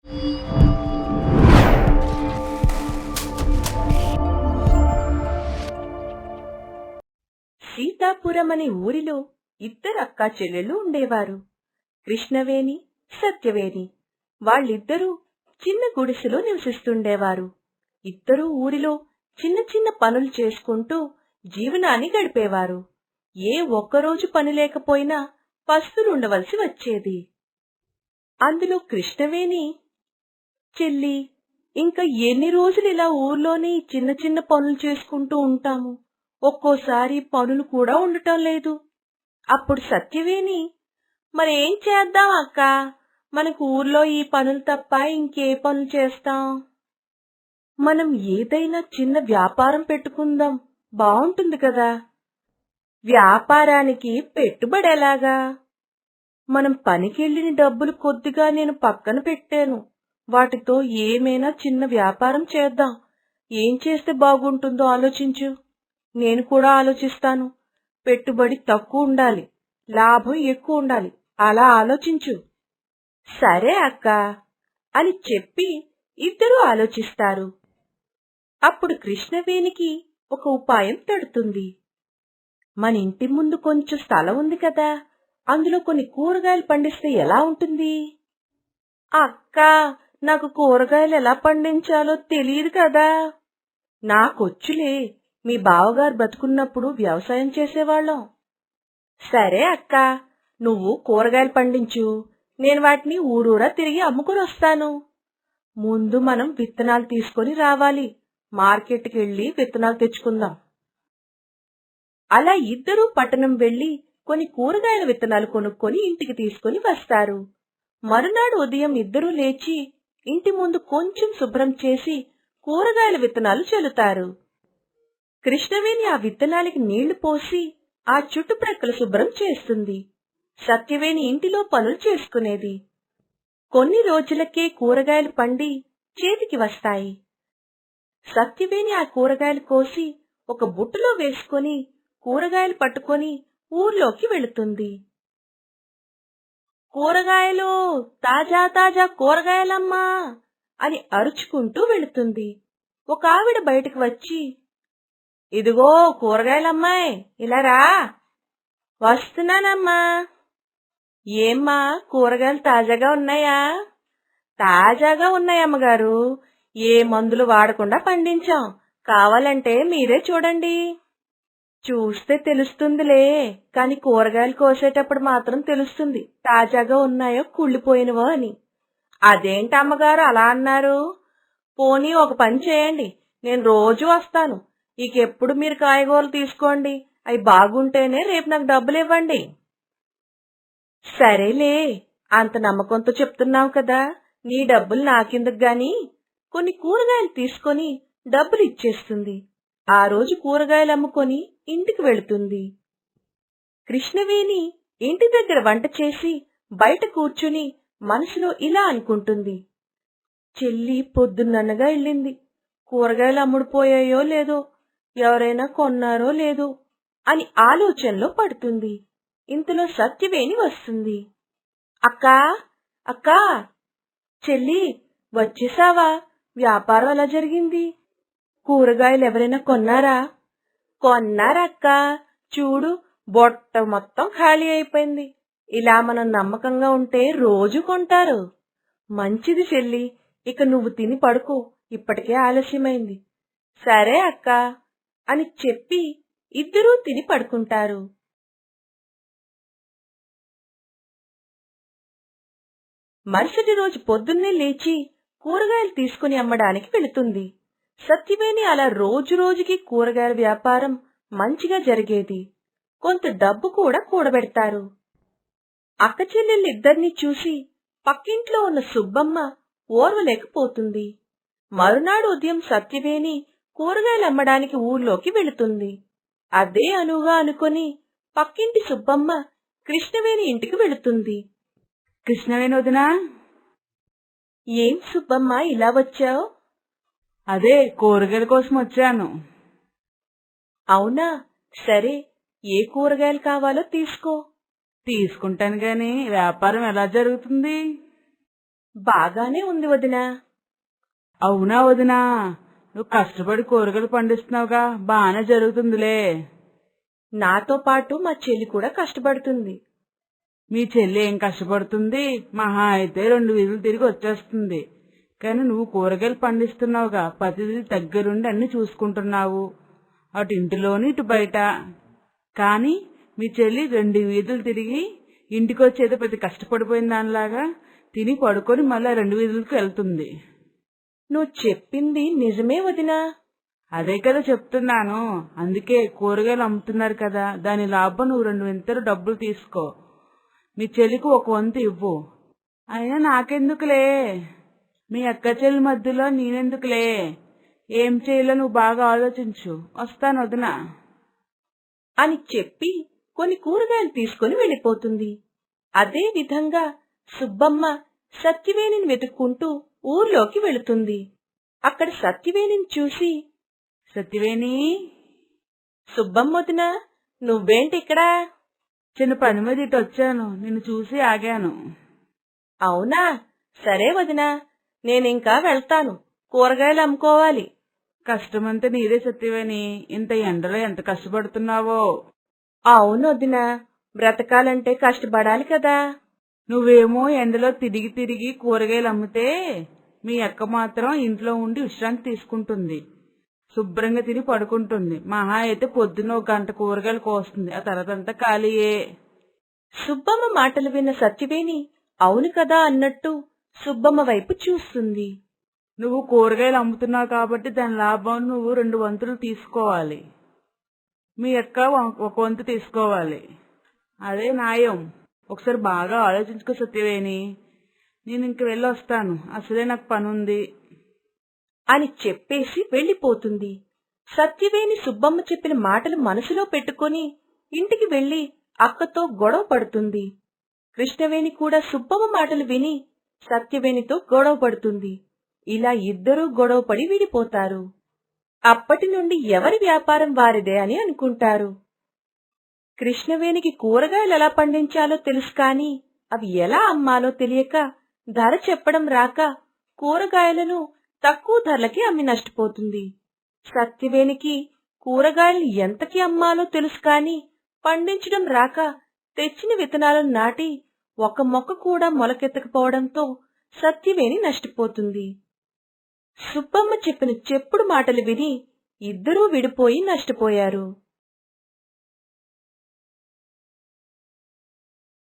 సీతాపురం అనే ఊరిలో ఇద్దరు అక్కా చెల్లెళ్ళు ఉండేవారు. కృష్ణవేణి, సత్యవేణి. వాళ్ళిద్దరూ చిన్న గుడిసెలో నివసిస్తుండేవారు. ఇద్దరూ ఊరిలో చిన్న చిన్న పనులు చేసుకుంటూ జీవనాన్ని గడిపేవారు. ఏ ఒక్కరోజు పని లేకపోయినా పస్తులుండవలసి వచ్చేది. అందులో కృష్ణవేణి, చెల్లి, ఇంకా ఎన్ని రోజులు ఇలా ఊర్లోనే ఈ చిన్న చిన్న పనులు చేసుకుంటూ ఉంటాము? ఒక్కోసారి పనులు కూడా ఉండటం లేదు. అప్పుడు సత్యవేణి, మరేం చేద్దాం అక్కా? మనకు ఊర్లో ఈ పనులు తప్ప ఇంకే పనులు చేస్తాం? మనం ఏదైనా చిన్న వ్యాపారం పెట్టుకుందాం, బావుంటుంది కదా. వ్యాపారానికి పెట్టుబడి ఎలాగా? మనం పనికెళ్ళిన డబ్బులు కొద్దిగా నేను పక్కన పెట్టాను. వాటితో ఏమైనా చిన్న వ్యాపారం చేద్దాం. ఏం చేస్తే బాగుంటుందో ఆలోచించు. నేను కూడా ఆలోచిస్తాను. పెట్టుబడి తక్కువ ఉండాలి, లాభం ఎక్కువ ఉండాలి. అలా ఆలోచించు. సరే అక్కా అని చెప్పి ఇద్దరూ ఆలోచిస్తారు. అప్పుడు కృష్ణవేణికి ఒక ఉపాయం తడుతుంది. మన ఇంటి ముందు కొంచెం స్థలం ఉంది కదా, అందులో కొన్ని కూరగాయలు పండిస్తే ఎలా ఉంటుంది? అక్కా, నాకు కూరగాయలు ఎలా పండించాలో తెలియదు కదా. నాకొచ్చులే, మీ బావగారు బతుకున్నప్పుడు వ్యవసాయం చేసేవాళ్ళం. సరే అక్కా, నువ్వు కూరగాయలు పండించు, నేను వాటిని ఊరూరా తిరిగి అమ్ముకుని వస్తాను. ముందు మనం విత్తనాలు తీసుకొని రావాలి. మార్కెట్కి వెళ్లి విత్తనాలు తెచ్చుకుందాం. అలా ఇద్దరూ పట్టణం వెళ్లి కొన్ని కూరగాయల విత్తనాలు కొనుక్కొని ఇంటికి తీసుకుని వస్తారు. మరునాడు ఉదయం ఇద్దరూ లేచి ఇంటి ముందు కొంచెం శుభ్రం చేసి కూరగాయల విత్తనాలు చల్లుతారు. కృష్ణవేణి ఆ విత్తనాలకి నీళ్లు పోసి ఆ చుట్టుప్రక్కల శుభ్రం చేస్తుంది. సత్యవేణి ఇంటిలో పనులు చేసుకునేది. కొన్ని రోజులకే కూరగాయలు పండి చేతికి వస్తాయి. సత్యవేణి ఆ కూరగాయలు కోసి ఒక బుట్టలో వేసుకొని కూరగాయలు పట్టుకొని ఊర్లోకి వెళుతుంది. కూరగాయలు, తాజా తాజా కూరగాయలమ్మా అని అరుచుకుంటూ వెళుతుంది. ఒక ఆవిడ బయటకు వచ్చి, ఇదిగో కూరగాయలమ్మాయి, ఇలా రా. వస్తున్నానమ్మా. ఏమ్మా, కూరగాయలు తాజాగా ఉన్నాయా? తాజాగా ఉన్నాయమ్మగారు. ఏ మందులు వాడకుండా పండించాం. కావాలంటే మీరే చూడండి. చూస్తే తెలుస్తుందిలే, కాని కూరగాయలు కోసేటప్పుడు మాత్రం తెలుస్తుంది తాజాగా ఉన్నాయో కుళ్ళిపోయినవో అని. అదేంటమ్మగారు అలా అన్నారు? పోనీ ఒక పని చేయండి, నేను రోజు వస్తాను. ఇకెప్పుడు మీరు కాయగూరలు తీసుకోండి. అవి బాగుంటేనే రేపు నాకు డబ్బులు ఇవ్వండి. సరేలే, అంత నమ్మకంతో చెప్తున్నావు కదా, నీ డబ్బులు నాకెందుకు గాని. కొన్ని కూరగాయలు తీసుకొని డబ్బులు ఇచ్చేస్తుంది. ఆ రోజు కూరగాయలు అమ్ముకొని ఇంటికి వెళుతుంది. కృష్ణవేణి ఇంటి దగ్గర వంట చేసి బయట కూర్చుని మనసులో ఇలా అనుకుంటుంది. చెల్లి పొద్దున్ననగా వెళ్ళింది. కూరగాయలు అమ్ముడుపోయాయో లేదో, ఎవరైనా కొన్నారో లేదో అని ఆలోచనలో పడుతుంది. ఇంతలో సత్యవేణి వస్తుంది. అక్కా, అక్కా, చెల్లి వచ్చేసావా? వ్యాపారం ఎలా జరిగింది? కూరగాయలు ఎవరైనా కొన్నారా? కొన్నారక్కా. చూడు, బొట్ట మొత్తం ఖాళీ అయిపోయింది. ఇలా మనం నమ్మకంగా ఉంటే రోజు కొంటారు. మంచిది చెల్లి, ఇక నువ్వు తిని పడుకో, ఇప్పటికే ఆలస్యమైంది. సరే అక్కా అని చెప్పి ఇద్దరూ తిని పడుకుంటారు. మరుసటి రోజు పొద్దున్నే లేచి కూరగాయలు తీసుకుని అమ్మడానికి వెళుతుంది. సత్యవేణి అలా రోజు రోజుకి కూరగాయల వ్యాపారం మంచిగా జరిగేది. కొంత డబ్బు కూడా కూడబెడతారు. అక్క చెల్లెళ్ళిద్దరినీ చూసి పక్కింట్లో ఉన్న సుబ్బమ్మ ఓర్వలేకపోతుంది. మరునాడు ఉదయం సత్యవేణి కూరగాయలు అమ్మడానికి ఊర్లోకి వెళుతుంది. అదే అనువుగా అనుకొని పక్కింటి సుబ్బమ్మ కృష్ణవేణి ఇంటికి వెళుతుంది. కృష్ణవేణి వదినా, ఏం సుబ్బమ్మ ఇలా వచ్చావు? అదే కూరగాయల కోసం వచ్చాను. అవునా, సరే, ఏ కూరగాయలు కావాలో తీసుకో. తీసుకుంటాను గాని వ్యాపారం ఎలా జరుగుతుంది? బాగానే ఉంది వదినా. అవునా వదినా, నువ్వు కష్టపడి కూరగాయలు పండిస్తున్నావుగా, బాగానే జరుగుతుందిలే. నాతో పాటు మా చెల్లి కూడా కష్టపడుతుంది. మీ చెల్లి ఏం కష్టపడుతుంది, మహా అయితే 2 వీధులు తిరిగి వచ్చేస్తుంది. కానీ నువ్వు కూరగాయలు పండిస్తున్నావుగా, ప్రతిదీ దగ్గరుండి అన్ని చూసుకుంటున్నావు, అటు ఇంటిలోని ఇటు బయట. కానీ మీ చెల్లి 2 వీధులు తిరిగి ఇంటికి వచ్చేదో ప్రతి కష్టపడిపోయిన దానిలాగా తిని పడుకొని మళ్ళా 2 వీధులకు వెళ్తుంది. నువ్వు చెప్పింది నిజమే వదినా. అదే కదా చెప్తున్నాను. అందుకే కూరగాయలు అమ్ముతున్నారు కదా, దాని లాభం నువ్వు 2 వింతలు డబ్బులు తీసుకో, మీ చెల్లికి 1 వంతు ఇవ్వు. అయినా నాకెందుకులే, మీ అక్క చెల్లి మధ్యలో నేనెందుకులే, ఏం చేయాలో నువ్వు బాగా ఆలోచించు. వస్తాను వదినా అని చెప్పి కొన్ని కూరగాయలు తీసుకుని వెళ్ళిపోతుంది. అదే విధంగా సుబ్బమ్మ సత్యవేణిని వెతుక్కుంటూ ఊర్లోకి వెళుతుంది. అక్కడ సత్యవేణిని చూసి, సత్యవేణి, సుబ్బమ్మ వదినా, నువ్వేంటిక్కడా? చిన్న పని మీద ఇటు వచ్చాను, నిన్ను చూసి ఆగాను. అవునా, సరే వదినా, నేనింకా వెళ్తాను, కూరగాయలు అమ్ముకోవాలి. కష్టమంతా నీదే సత్యవేణి, ఇంత ఎండలో ఎంత కష్టపడుతున్నావో. అవును వదినా, బ్రతకాలంటే కష్టపడాలి కదా. నువ్వేమో ఎండలో తిరిగి తిరిగి కూరగాయలు అమ్మితే, మీ అక్క మాత్రం ఇంట్లో ఉండి విశ్రాంతి తీసుకుంటుంది, శుభ్రంగా తిని పడుకుంటుంది. మహా అయితే పొద్దున్న 1 గంట కూరగాయలు కోస్తుంది, ఆ తర్వాతంతా ఖాళీయే. సుబ్బమ్మ మాటలు విన్న సత్యవేణి అవును కదా అన్నట్టు సుబ్బమ్మ వైపు చూస్తుంది. నువ్వు కూరగాయలు అమ్ముతున్నావు కాబట్టి దాని లాభం నువ్వు 2 వంతులు తీసుకోవాలి, మీ అక్క 1 వంతు తీసుకోవాలి. అదే న్యాయం. ఒకసారి బాగా ఆలోచించుకో సత్యవేణి. నేను ఇంక వెళ్ళొస్తాను, అసలే నాకు పనుంది అని చెప్పేసి వెళ్లిపోతుంది. సత్యవేణి సుబ్బమ్మ చెప్పిన మాటలు మనసులో పెట్టుకుని ఇంటికి వెళ్లి అక్కతో గొడవ పడుతుంది. కృష్ణవేణి కూడా సుబ్బమ్మ మాటలు విని సత్యవేణితో గొడవ పడుతుంది. ఇలా ఇద్దరూ గొడవపడి విడిపోతారు. అప్పటి నుండి ఎవరి వ్యాపారం వారిదే అని అనుకుంటారు. కృష్ణవేణికి కూరగాయలు ఎలా పండించాలో తెలుసు కాని అవి ఎలా అమ్మాలో తెలియక, ధర చెప్పడం రాక కూరగాయలను తక్కువ ధరలకి అమ్మి నష్టపోతుంది. సత్యవేణికి కూరగాయలు ఎంతకి అమ్మాలో తెలుసు కాని పండించడం రాక తెచ్చిన విత్తనాలను నాటి 1 మొక్క కూడా మొలకెత్తకపోవడంతో సత్యవేణి నష్టపోతుంది. సుబ్బమ్మ చెప్పిన చెప్పుడు మాటలు విని ఇద్దరూ విడిపోయి నష్టపోయారు.